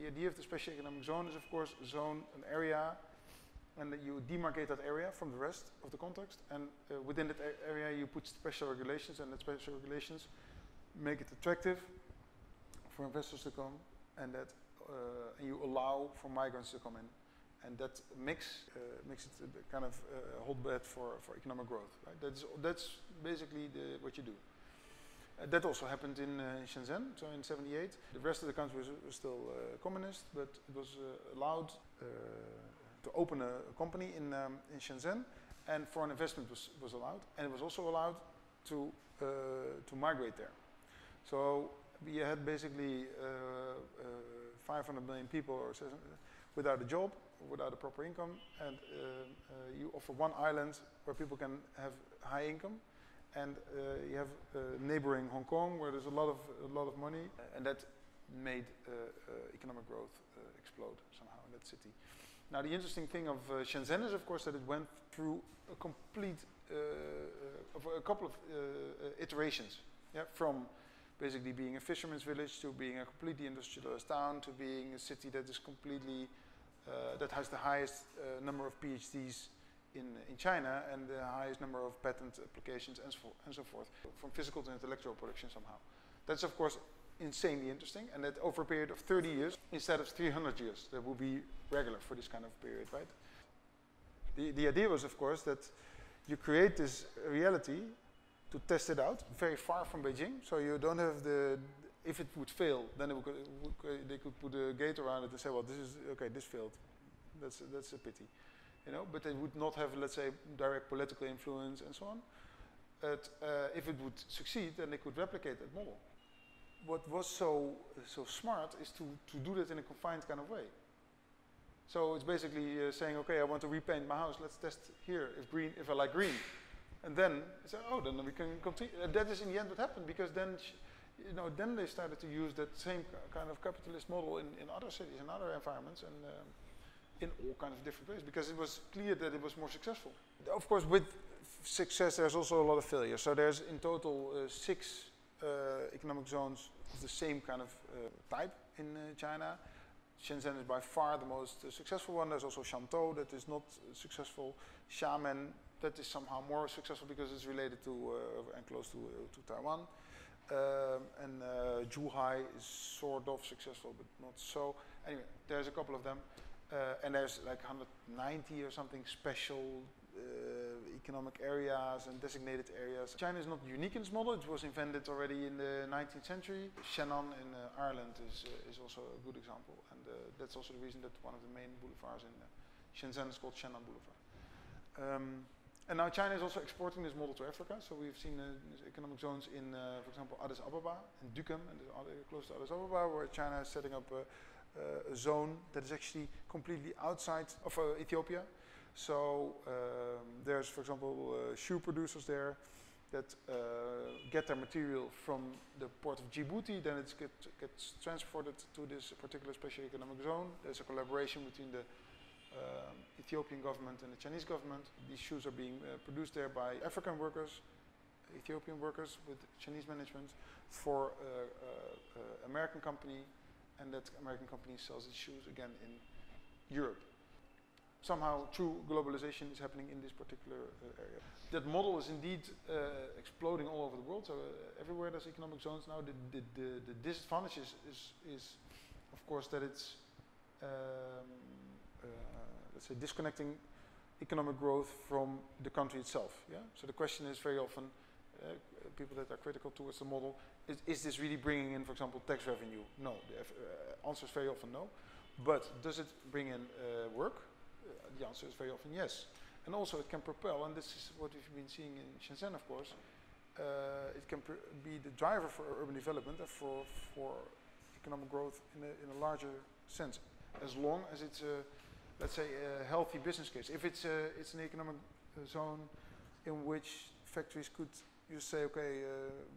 the idea of the special economic zone is, of course, zone, an area, and that you demarcate that area from the rest of the context, and within that area you put special regulations, and that special regulations make it attractive for investors to come, and that you allow for migrants to come in. And that makes it a kind of hotbed for economic growth. Right? That's basically what you do. That also happened in Shenzhen, so in '78. The rest of the country was still communist, but it was allowed to open a company in Shenzhen, and foreign investment was allowed, and it was also allowed to migrate there. So we had basically 500 million people or without a job, without a proper income, and you offer one island where people can have high income, and you have neighboring Hong Kong where there's a lot of money, and that made economic growth explode somehow in that city. Now the interesting thing of Shenzhen is, of course, that it went through a complete, a couple of iterations, yeah, from basically being a fisherman's village to being a completely industrialized town to being a city that is completely, that has the highest number of PhDs in China and the highest number of patent applications and so forth, from physical to intellectual production somehow. That's, of course, insanely interesting, and that over a period of 30 years instead of 300 years. That will be regular for this kind of period, right? The idea was, of course, that you create this reality to test it out very far from Beijing, so you don't have if it would fail, then they could put a gate around it and say, well, this is, okay, this failed. That's a pity. You know, but they would not have, let's say, direct political influence and so on. But if it would succeed, then they could replicate that model. What was so smart is to do that in a confined kind of way. So it's basically saying, okay, I want to repaint my house. Let's test here if I like green, and then say, oh, then we can continue. That is in the end what happened, because then, you know, then they started to use that same kind of capitalist model in other cities, in other environments, and in all kinds of different ways, because it was clear that it was more successful. Of course, with success, there's also a lot of failure. So there's in total 6 economic zones of the same kind of type in China. Shenzhen is by far the most successful one. There's also Shantou that is not successful. Xiamen, that is somehow more successful because it's related to and close to Taiwan. And Zhuhai is sort of successful, but not so. Anyway, there's a couple of them. And there's like 190 or something special economic areas and designated areas. China is not unique in this model. It was invented already in the 19th century. Shannon in Ireland is also a good example, and that's also the reason that one of the main boulevards in Shenzhen is called Shannon Boulevard. And now China is also exporting this model to Africa. So we've seen economic zones in, for example, Addis Ababa and Dukem, and close to Addis Ababa, where China is setting up a zone that is actually completely outside of Ethiopia. So there's, for example, shoe producers there that get their material from the port of Djibouti, then it gets transported to this particular special economic zone. There's a collaboration between the Ethiopian government and the Chinese government. These shoes are being produced there by African workers, Ethiopian workers with Chinese management for an American company, and that American company sells its shoes again in Europe. Somehow true globalization is happening in this particular area. That model is indeed exploding all over the world, so everywhere there's economic zones now. The disadvantage is of course that it's let's say disconnecting economic growth from the country itself. Yeah. So the question is very often, people that are critical towards the model, is this really bringing in, for example, tax revenue? No. The answer is very often no. But does it bring in work? The answer is very often yes. And also it can propel, and this is what we've been seeing in Shenzhen, of course, it can be the driver for urban development and for economic growth in a larger sense, as long as it's a, let's say, a healthy business case. If it's an economic zone in which factories could just say, okay,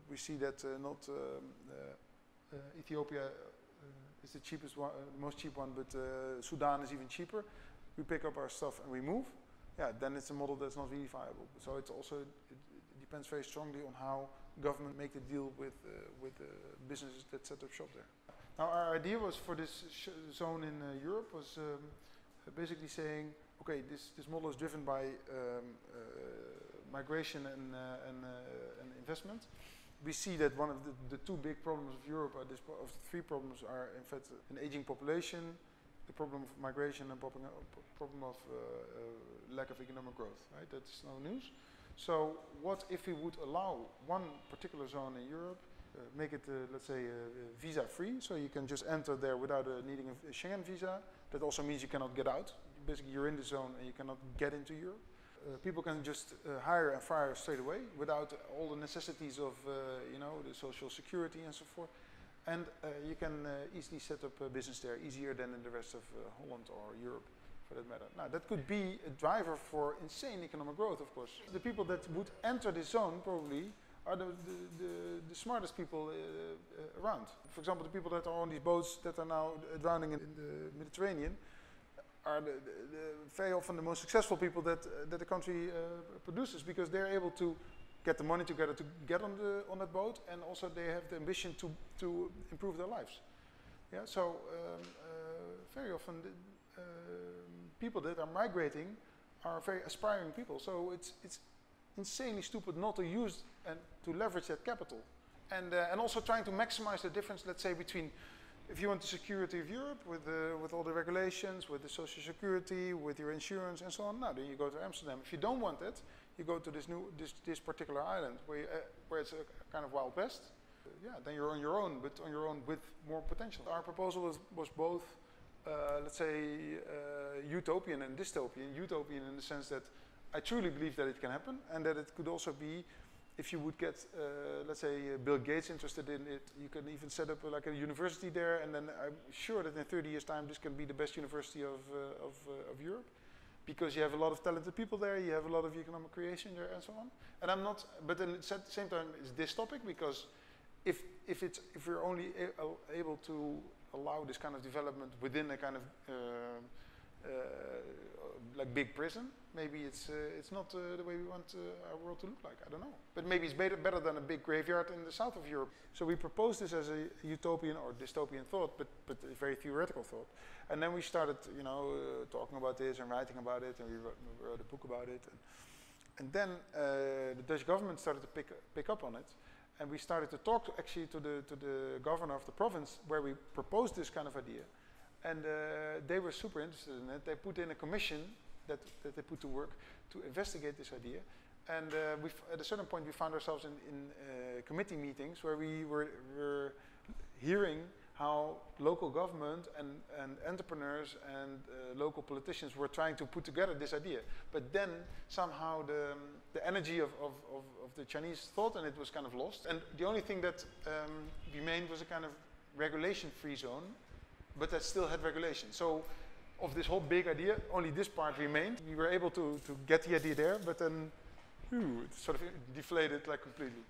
we see that not Ethiopia is the cheapest one, most cheap one, but Sudan is even cheaper. We pick up our stuff and we move. Yeah, then it's a model that's not really viable. So it's also it depends very strongly on how government make the deal with businesses that set up shop there. Now our idea was for this zone in Europe was basically saying, okay, this model is driven by migration and investment. We see that one of the two big problems of Europe, of the three problems, are in fact an aging population, the problem of migration, and problem of lack of economic growth. Right? That's no news. So what if we would allow one particular zone in Europe, make it, let's say, visa-free, so you can just enter there without needing a Schengen visa. That also means you cannot get out. Basically, you're in the zone and you cannot get into Europe. People can just hire and fire straight away without all the necessities of, you know, the social security and so forth. And you can easily set up a business there, easier than in the rest of Holland or Europe, for that matter. Now, that could be a driver for insane economic growth, of course. The people that would enter this zone probably are the smartest people around. For example, the people that are on these boats that are now drowning in the Mediterranean are very often the most successful people that the country produces, because they're able to get the money together to get on that boat, and also they have the ambition to improve their lives. Yeah, so very often people that are migrating are very aspiring people. So it's insanely stupid not to use and to leverage that capital, and also trying to maximize the difference, let's say, between if you want the security of Europe with all the regulations, with the social security, with your insurance and so on, now then you go to Amsterdam. If you don't want it, you go to this particular island where it's a kind of wild west. Yeah, then you're on your own, but on your own with more potential. Our proposal was both, let's say, utopian and dystopian. Utopian in the sense that I truly believe that it can happen, and that it could also be, if you would get, let's say, Bill Gates interested in it, you can even set up like a university there, and then I'm sure that in 30 years' time this can be the best university of Europe, because you have a lot of talented people there, you have a lot of economic creation there, and so on. And I'm not, but then at the same time it's dystopic, because if we're only able to allow this kind of development within a kind of like big prison, maybe it's not the way we want our world to look like. I don't know, but maybe it's better than a big graveyard in the south of Europe. So we proposed this as a utopian or dystopian thought, but a very theoretical thought. And then we started, you know, talking about this and writing about it, and we wrote a book about it. And then the Dutch government started to pick up on it, and we started to talk actually to the governor of the province where we proposed this kind of idea. And they were super interested in it. They put in a commission that they put to work to investigate this idea. And at a certain point we found ourselves in committee meetings where we were hearing how local government and entrepreneurs and local politicians were trying to put together this idea. But then somehow the energy of the Chinese thought and it was kind of lost. And the only thing that remained was a kind of regulation-free zone, but that still had regulation. So of this whole big idea, only this part remained. We were able to get the idea there, but then it sort of deflated like completely.